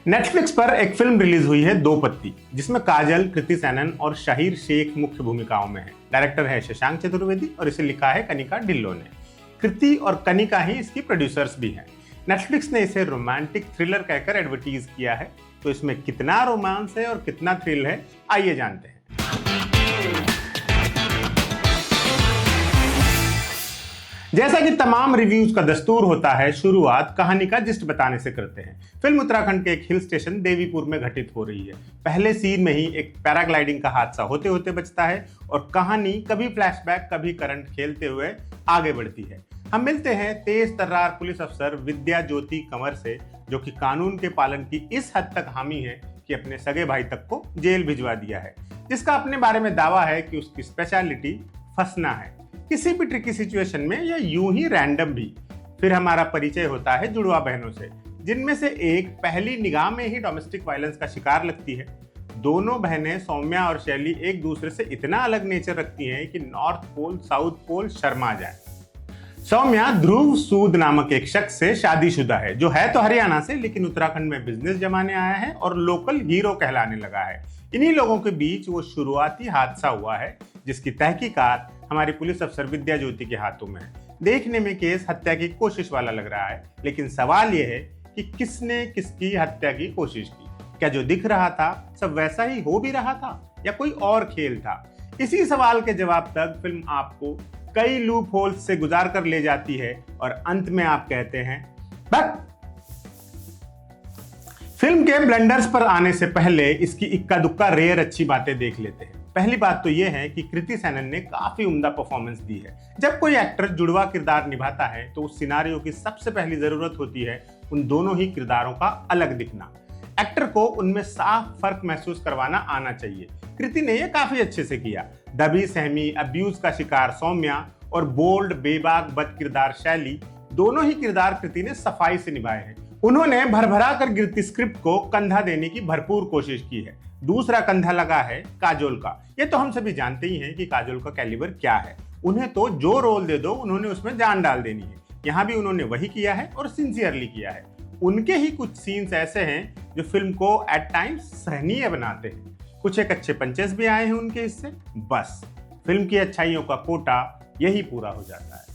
Netflix पर एक film release हुई है दो पत्ती, जिसमें काजल, कृति सेनन और शाहिर शेख मुख्य भूमिकाओं में है। डायरेक्टर है शशांक चतुर्वेदी और इसे लिखा है कनिका ढिल्लों ने। कृति और कनिका ही इसकी प्रोड्यूसर्स भी हैं। नेटफ्लिक्स ने इसे रोमांटिक थ्रिलर कहकर एडवर्टीज किया है। तो इसमें कितना रोमांस है और कितना थ्रिल है, आइए जानते हैं। जैसा कि तमाम रिव्यूज का दस्तूर होता है, शुरुआत कहानी का जिस्ट बताने से करते हैं। फिल्म उत्तराखंड के एक हिल स्टेशन देवीपुर में घटित हो रही है। पहले सीन में ही एक पैराग्लाइडिंग का हादसा होते होते बचता है और कहानी कभी फ्लैशबैक कभी करंट खेलते हुए आगे बढ़ती है। हम मिलते हैं तेज तर्रार पुलिस अफसर विद्या ज्योति कंवर से, जो कि कानून के पालन की इस हद तक हामी है कि अपने सगे भाई तक को जेल भिजवा दिया है, जिसका अपने बारे में दावा है कि उसकी स्पेशलिटी फंसना है, किसी भी ट्रिकी सिचुएशन में या यूं ही रैंडम भी। फिर हमारा परिचय होता है जुड़वा बहनों से, जिनमें से एक पहली निगाह में ही डोमेस्टिक वायलेंस का शिकार लगती है। दोनों बहनें सौम्या और शैली एक दूसरे से इतना अलग नेचर रखती हैं कि नॉर्थ पोल साउथ पोल शर्मा जाए। सौम्या ध्रुव सूद नामक एक शख्स से शादीशुदा है, जो है तो हरियाणा से, लेकिन उत्तराखंड में बिजनेस जमाने आया है और लोकल हीरो कहलाने लगा है। इन्हीं लोगों के बीच वो शुरुआती हादसा हुआ है, जिसकी तहकीकात हमारी पुलिस अफसर विद्या ज्योति के हाथों में है। देखने में केस हत्या की कोशिश वाला लग रहा है, लेकिन सवाल यह है कि किसने किसकी हत्या की कोशिश की। क्या जो दिख रहा था सब वैसा ही हो भी रहा था या कोई और खेल था? इसी सवाल के जवाब तक फिल्म आपको कई लूप होल्स से गुजार कर ले जाती है और अंत में आप कहते हैं बस। फिल्म के ब्लंडर्स पर आने से पहले इसकी इक्का दुक्का रेयर अच्छी बातें देख लेते हैं। पहली बात तो यह है कि कृति सेनन ने काफी उम्दा परफॉर्मेंस दी है। जब कोई एक्टर जुड़वा किरदार निभाता है तो उस सिनारियो की सबसे पहली जरूरत होती है उन दोनों ही किरदारों का अलग दिखना। एक्टर को उनमें साफ फर्क महसूस करवाना आना चाहिए। कृति ने यह काफी अच्छे से किया। दबी सहमी, अब्यूज का शिकार सौम्या और बोल्ड बेबाक बद किरदार शैली, दोनों ही किरदार कृति ने सफाई से निभाए हैं। उन्होंने भरभरा कर गिरती स्क्रिप्ट को कंधा देने की भरपूर कोशिश की है। दूसरा कंधा लगा है काजोल का। ये तो हम सभी जानते ही हैं कि काजोल का कैलिबर क्या है। उन्हें तो जो रोल दे दो उन्होंने उसमें जान डाल देनी है। यहाँ भी उन्होंने वही किया है और सिंसियरली किया है। उनके ही कुछ सीन्स ऐसे हैं जो फिल्म को एट टाइम्स सहनीय बनाते हैं। कुछ एक अच्छे पंचेस भी आए हैं उनके इससे। बस फिल्म की अच्छाइयों का कोटा यही पूरा हो जाता है।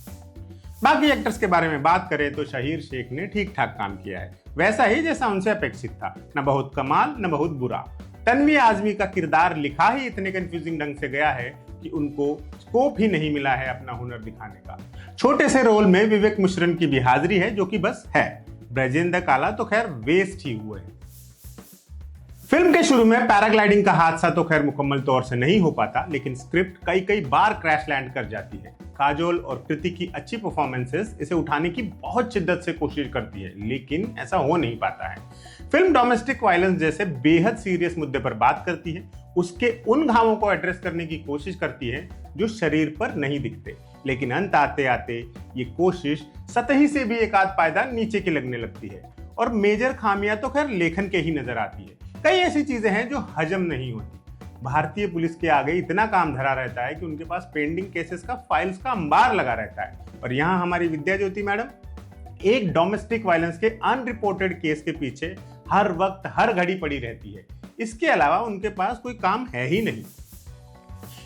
बाकी एक्टर्स के बारे में बात करें तो शाहिर शेख ने ठीक ठाक काम किया है, वैसा ही जैसा उनसे अपेक्षित था। न बहुत कमाल न बहुत बुरा। तन्वी आजमी का किरदार लिखा ही इतने कंफ्यूजिंग ढंग से गया है कि उनको स्कोप ही नहीं मिला है अपना हुनर दिखाने का। छोटे से रोल में विवेक मुशरन की भी हाजिरी है, जो कि बस है। ब्रजेंद्र काला तो खैर वेस्ट ही हुए हैं। फिल्म के शुरू में पैराग्लाइडिंग का हादसा तो खैर मुकम्मल तौर से नहीं हो पाता, लेकिन स्क्रिप्ट कई बार क्रैश लैंड कर जाती है। काजोल और कृति की अच्छी परफॉर्मेंसेस इसे उठाने की बहुत शिद्दत से कोशिश करती है, लेकिन ऐसा हो नहीं पाता है। फिल्म डोमेस्टिक वायलेंस जैसे बेहद सीरियस मुद्दे पर बात करती है, उसके उन घावों को एड्रेस करने की कोशिश करती है जो शरीर पर नहीं दिखते, लेकिन अंत आते आते ये कोशिश सतही से भी एक आध पायदा नीचे की लगने लगती है। और मेजर खामियां तो खैर लेखन के ही नजर आती है। कई ऐसी चीजें हैं जो हजम नहीं होती। भारतीय पुलिस के आगे इतना काम धरा रहता है कि उनके पास पेंडिंग केसेस का फाइल्स का अंबार लगा रहता है, और यहाँ हमारी विद्या ज्योति मैडम एक डोमेस्टिक वायलेंस के अनरिपोर्टेड केस के पीछे हर वक्त हर घड़ी पड़ी रहती है। इसके अलावा उनके पास कोई काम है ही नहीं।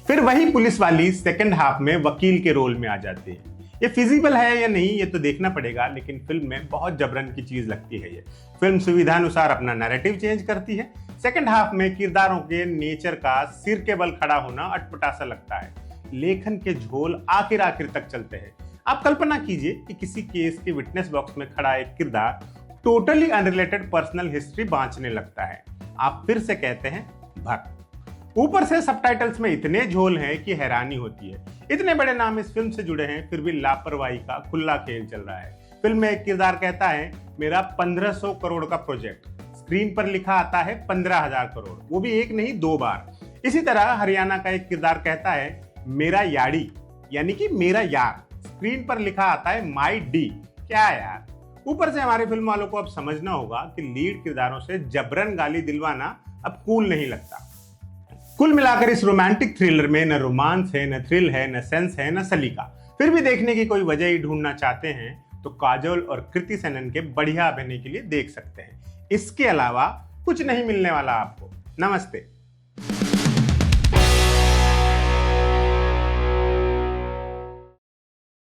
फिर वही पुलिस वाली सेकंड हाफ में वकील के रोल में आ जाती है। ये फिजिबल है या नहीं ये तो देखना पड़ेगा, लेकिन फिल्म में बहुत जबरन की चीज लगती है। ये फिल्म सुविधानुसार अपना नैरेटिव चेंज करती है। सेकंड हाफ में किरदारों के नेचर का सिर के बल खड़ा होना अटपटा सा लगता है। लेखन के झोल आखिर तक चलते हैं। आप कल्पना कीजिए कि किसी केस के विटनेस बॉक्स में खड़ा एक किरदार टोटली अनरिलेटेड पर्सनल हिस्ट्री बांचने लगता है। आप फिर से कहते हैं भक। ऊपर से सबटाइटल्स में इतने झोल हैं कि हैरानी होती है। इतने बड़े नाम इस फिल्म से जुड़े हैं, फिर भी लापरवाही का खुला खेल चल रहा है। फिल्म में एक किरदार कहता है मेरा 1500 करोड़ का प्रोजेक्ट। स्क्रीन पर लिखा आता है 15,000 करोड़, वो भी एक नहीं दो बार। इसी तरह हरियाणा का एक किरदार कहता है मेरा याड़ी, यानी कि मेरा यार। स्क्रीन पर लिखा आता है माई डी। क्या यार। ऊपर से हमारे फिल्म वालों को अब समझना होगा कि लीड किरदारों से जबरन गाली दिलवाना अब कूल नहीं लगता। कुल मिलाकर इस रोमांटिक थ्रिलर में न रोमांस है, न थ्रिल है, न सेंस है, न सलीका। फिर भी देखने की कोई वजह ही ढूंढना चाहते हैं तो काजोल और कृति सेनन के बढ़िया अभिनय के लिए देख सकते हैं। इसके अलावा कुछ नहीं मिलने वाला आपको। नमस्ते।